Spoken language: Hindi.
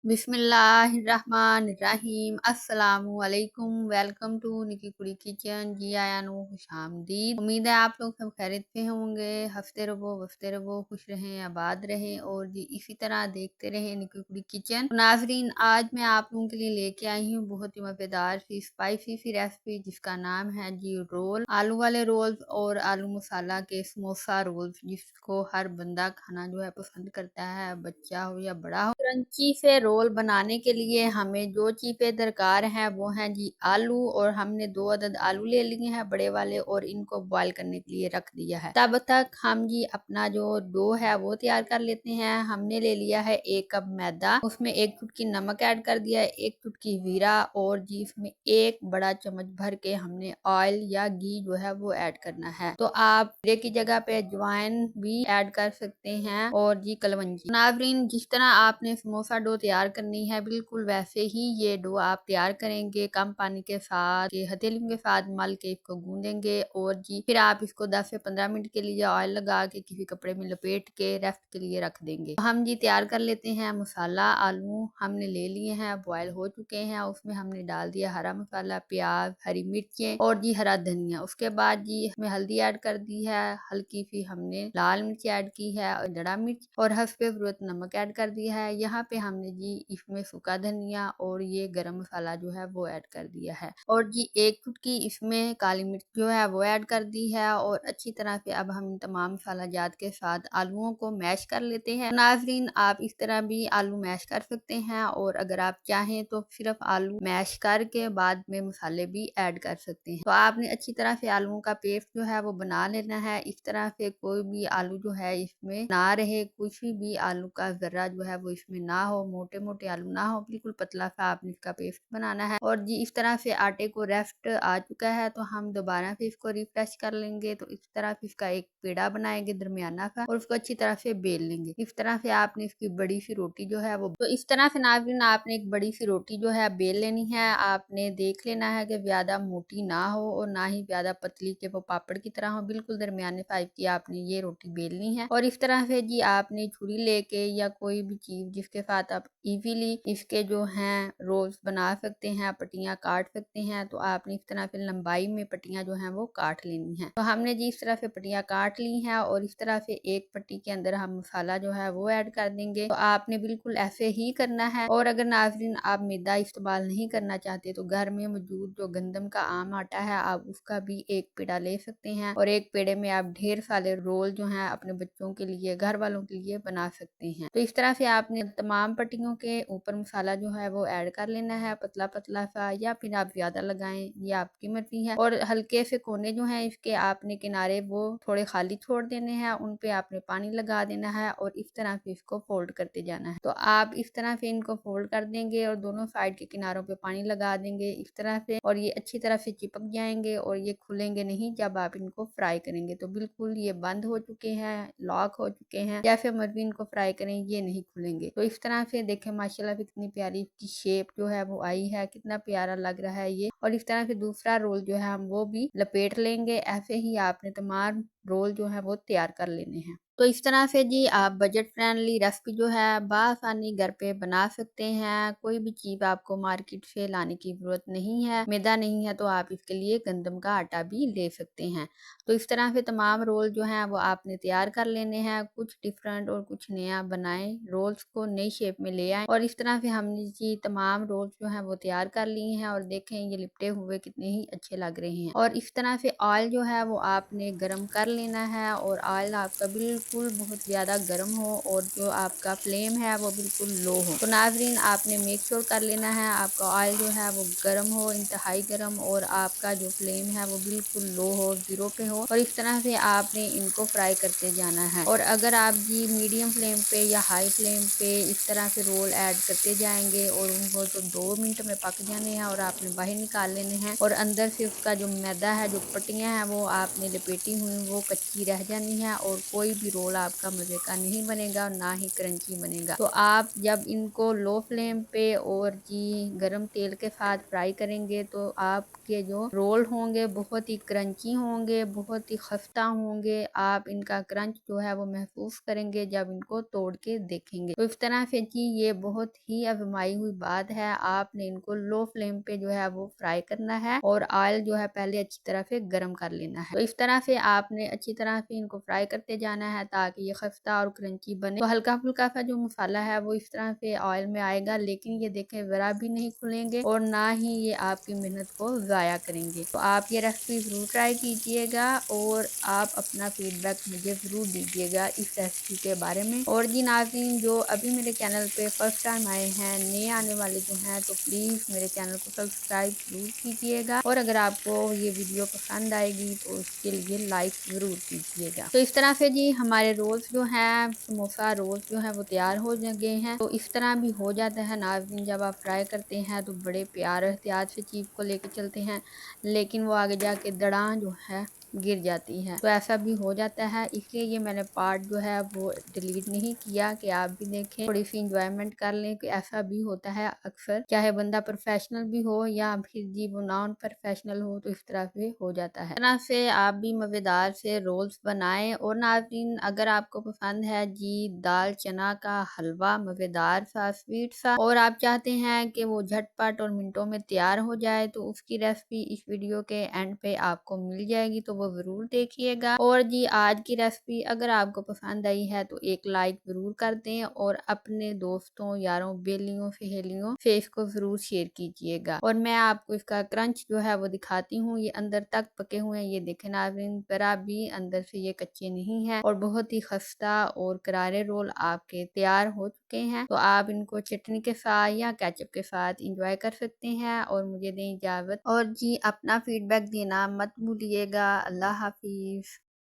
बिस्मिल्लाहिर्रहमानिर्रहीम अस्सलामुअलैकुम। वेलकम टू निकी कुड़ी किचन। जी आया नो खुशामदीद। उम्मीद है आप लोग सब खैरियत से होंगे। हफ्ते रहो वफ्ते रहो, खुश रहें आबाद रहें और जी इसी तरह देखते रहें निकी कुड़ी किचन। तो नाजरीन, आज मैं आप लोगों के लिए लेके आई हूँ बहुत ही मज़ेदार सी स्पाइसी सी रेसिपी जिसका नाम है जी रोल। आलू वाले रोल्स और आलू मसाला के समोसा रोल्स, जिसको हर बंदा खाना जो है पसंद करता है, बच्चा हो या बड़ा हो। क्रंची से रोल बनाने के लिए हमें जो चीज़ें दरकार हैं वो हैं जी आलू, और हमने 2 अदद आलू ले लिए हैं बड़े वाले और इनको बॉईल करने के लिए रख दिया है। तब तक हम जी अपना जो डो है वो तैयार कर लेते हैं। हमने ले लिया है 1 कप मैदा, उसमें 1 चुटकी नमक ऐड कर दिया है, 1 चुटकी जीरा और जी इसमें 1 बड़ा चम्मच भर के हमने ऑयल या घी जो है वो ऐड करना है। तो आप जीरे की जगह पे अजवाइन भी ऐड कर सकते हैं और जी कलवंजी। नाजरीन, जिस तरह आपने समोसा डो तैयार करनी है बिल्कुल वैसे ही ये डो आप तैयार करेंगे। कम पानी के साथ हथेलियों के साथ मल के इसको गूंदेंगे और जी फिर आप इसको 10 से 15 मिनट के लिए ऑयल लगा के किसी कपड़े में लपेट के रेस्ट के लिए रख देंगे। तो हम जी तैयार कर लेते हैं मसाला। आलू हमने ले लिए हैं, बॉयल हो चुके हैं। उसमें हमने डाल दिया हरा मसाला, प्याज, हरी मिर्चें और जी हरा धनिया। उसके बाद जी इसमें हल्दी ऐड कर दी है, हल्की सी हमने लाल मिर्च ऐड की है और जड़ा मिर्च और हस्बे ज़रूरत नमक ऐड कर दिया है। यहाँ पे हमने जी इसमें सूखा धनिया और ये गरम मसाला जो है वो ऐड कर दिया है और जी 1 चुटकी इसमें काली मिर्च जो है वो ऐड कर दी है। और अच्छी तरह से अब हम तमाम मसाला जात के साथ आलूओं को मैश कर लेते हैं। नाजरीन, आप इस तरह भी आलू मैश कर सकते हैं और अगर आप चाहें तो सिर्फ आलू मैश करके बाद में मसाले भी ऐड कर सकते हैं। तो आपने अच्छी तरह से आलूओं का पेस्ट जो है वो बना लेना है। इस तरह से कोई भी आलू जो है इसमें ना रहे, कुछ भी आलू का जर्रा जो है वो इसमें ना हो, मोटे मोटे आलू ना हो, बिल्कुल पतला सा आपने इसका पेस्ट बनाना है। और जी इस तरह से आटे को रेस्ट आ चुका है तो हम दोबारा से इसको रिफ्रेश कर लेंगे। तो इस तरह से इसका एक पेड़ा बनाएंगे दरमियाना सा और उसको अच्छी तरह से बेल लेंगे। इस तरह से आपने इसकी बड़ी सी रोटी जो है वो, तो इस तरह से नाज़रीन आपने एक बड़ी सी रोटी जो है बेल लेनी है। आपने देख लेना है कि ज्यादा मोटी ना हो और ना ही ज्यादा पतली के वो पापड़ की तरह हो, बिल्कुल दरमियाने साइज की आपने ये रोटी बेलनी है। और इस तरह से जी आपने छुरी लेके या कोई भी चीज जिसके साथ आप इजीली इसके जो हैं रोल्स बना सकते हैं, पट्टियां काट सकते हैं, तो आपने इस तरह से लंबाई में पट्टियां जो हैं वो काट लेनी है। तो हमने जी इस तरह से पट्टियां काट ली हैं और इस तरह से एक पट्टी के अंदर हम मसाला जो है वो ऐड कर देंगे। तो आपने बिल्कुल ऐसे ही करना है। और अगर नाज़रीन आप मैदा इस्तेमाल नहीं करना चाहते तो घर में मौजूद जो गंदम का आम आटा है आप उसका भी एक पेड़ा ले सकते हैं और एक पेड़े में आप ढेर सारे रोल जो हैं अपने बच्चों के लिए, घर वालों के लिए बना सकते हैं। तो इस तरह से आपने तमाम पट्टियों के ऊपर मसाला जो है वो ऐड कर लेना है, पतला पतला सा, या फिर आप ज्यादा लगाएं, ये आपकी मर्जी है। और हल्के से कोने जो है इसके आपने किनारे वो थोड़े खाली छोड़ देने हैं, उन पे आपने पानी लगा देना है और इस तरह से इसको फोल्ड करते जाना है। तो आप इस तरह से इनको फोल्ड कर देंगे और दोनों साइड के किनारों पे पानी लगा देंगे इस तरह से, और ये अच्छी तरह से चिपक जाएंगे और ये खुलेंगे नहीं जब आप इनको फ्राई करेंगे। तो बिल्कुल ये बंद हो चुके हैं, लॉक हो चुके हैं, जैसे मर्जी इनको फ्राई करें ये नहीं खुलेंगे। तो इस तरह से देखें माशाल्लाह कितनी प्यारी इसकी शेप जो है वो आई है, कितना प्यारा लग रहा है ये। और इस तरह से दूसरा रोल जो है हम वो भी लपेट लेंगे। ऐसे ही आपने तमाम रोल जो है वो तैयार कर लेने हैं। तो इस तरह से जी आप बजट फ्रेंडली रेसिपी जो है बआसानी घर पे बना सकते हैं। कोई भी चीज़ आपको मार्केट से लाने की ज़रूरत नहीं है। मैदा नहीं है तो आप इसके लिए गंदम का आटा भी ले सकते हैं। तो इस तरह से तमाम रोल जो हैं वो आपने तैयार कर लेने हैं। कुछ डिफरेंट और कुछ नया बनाएं, रोल्स को नई शेप में ले आएं। और इस तरह से हमने जी तमाम रोल्स जो हैं वो तैयार कर लिए हैं और देखें ये लिपटे हुए कितने ही अच्छे लग रहे हैं। और इस तरह से ऑयल जो है वो आपने गर्म कर लेना है और ऑयल आपका बिल्कुल बहुत ज़्यादा गर्म हो और जो आपका फ्लेम है वो बिल्कुल लो हो। तो नाजरीन आपने मेक श्योर कर लेना है आपका ऑयल जो है वो गर्म हो, इंतहाई गर्म, और आपका जो फ्लेम है वो बिल्कुल लो हो, जीरो पे हो। और इस तरह से आपने इनको फ्राई करते जाना है। और अगर आप जी मीडियम फ्लेम पे या हाई फ्लेम पे इस तरह से रोल ऐड करते जाएंगे और उनको तो 2 मिनट में पक जाने हैं और आपने बाहर निकाल लेने हैं। और अंदर से उसका जो मैदा है, जो पट्टियां हैं वो आपने लपेटी हुई वो वो कच्ची रह जानी है और कोई भी रोल आपका मज़े का नहीं बनेगा और ना ही क्रंची बनेगा। तो आप जब इनको लो फ्लेम पे और जी गरम तेल के साथ फ्राई करेंगे तो आपके जो रोल होंगे बहुत ही क्रंची होंगे, बहुत ही खस्ता होंगे। आप इनका क्रंच जो है वो महसूस करेंगे जब इनको तोड़ के देखेंगे। तो इस तरह से जी ये बहुत ही आजमाई हुई बात है। आपने इनको लो फ्लेम पे जो है वो फ्राई करना है और ऑयल जो है पहले अच्छी तरह से गर्म कर लेना है। तो इस तरह से आपने अच्छी तरह से इनको फ्राई करते जाना है ताकि ये खस्ता और क्रंची बने। तो हल्का फुल्का सा जो मसाला है वो इस तरह से ऑयल में आएगा, लेकिन ये देखें ज़रा भी नहीं खुलेंगे और ना ही ये आपकी मेहनत को ज़ाया करेंगे। तो आप ये रेसिपी ज़रूर ट्राई कीजिएगा और आप अपना फीडबैक मुझे ज़रूर दीजिएगा इस रेसिपी के बारे में। और जी नाज़रीन जो अभी मेरे चैनल पे फर्स्ट टाइम आए हैं, नए आने वाले जो हैं, तो प्लीज़ मेरे चैनल को सब्सक्राइब ज़रूर कीजिएगा और अगर आपको ये वीडियो पसंद आएगी तो उसके लिए लाइक ज़रूर कीजिएगा। तो इस तरह से जी हमारे रोल्स जो हैं, समोसा रोल्स जो हैं वो तैयार हो गए हैं। तो इस तरह भी हो जाता है नाज़रीन, जब आप फ्राई करते हैं तो बड़े प्यार एहतियात से चीज़ को लेके चलते हैं, लेकिन वो आगे जाके दड़ा जो है गिर जाती है। तो ऐसा भी हो जाता है, इसलिए ये मैंने पार्ट जो है वो डिलीट नहीं किया कि आप भी देखें, थोड़ी सी इंजॉयमेंट कर लें। कि ऐसा भी होता है अक्सर, चाहे बंदा प्रोफेशनल भी हो या फिर जी वो नॉन प्रोफेशनल हो, तो इस तरह से हो जाता है। इस तरह से आप भी मज़ेदार से रोल्स बनाएं। और नाज़रीन अगर आपको पसंद है जी दाल चना का हलवा, मज़ेदार सा स्वीट सा, और आप चाहते हैं कि वो झटपट और मिनटों में तैयार हो जाए, तो उसकी रेसिपी इस वीडियो के एंड पे आपको मिल जाएगी, तो वो ज़रूर देखिएगा। और जी आज की रेसिपी अगर आपको पसंद आई है तो एक लाइक ज़रूर कर दें और अपने दोस्तों, यारों, बेलियों, सहेलियों से इसको ज़रूर शेयर कीजिएगा। और मैं आपको इसका क्रंच जो है वो दिखाती हूँ, ये अंदर तक पके हुए हैं। ये देखें नाज़रीन, ज़रा भी अंदर से ये कच्चे नहीं है और बहुत ही खस्ता और करारे रोल आपके तैयार हो चुके हैं। तो आप इनको चटनी के साथ या केचप के साथ इंजॉय कर सकते हैं। और मुझे दें इजाज़त और जी अपना फीडबैक देना मत भूलिएगा। अल्लाह हाफिज़।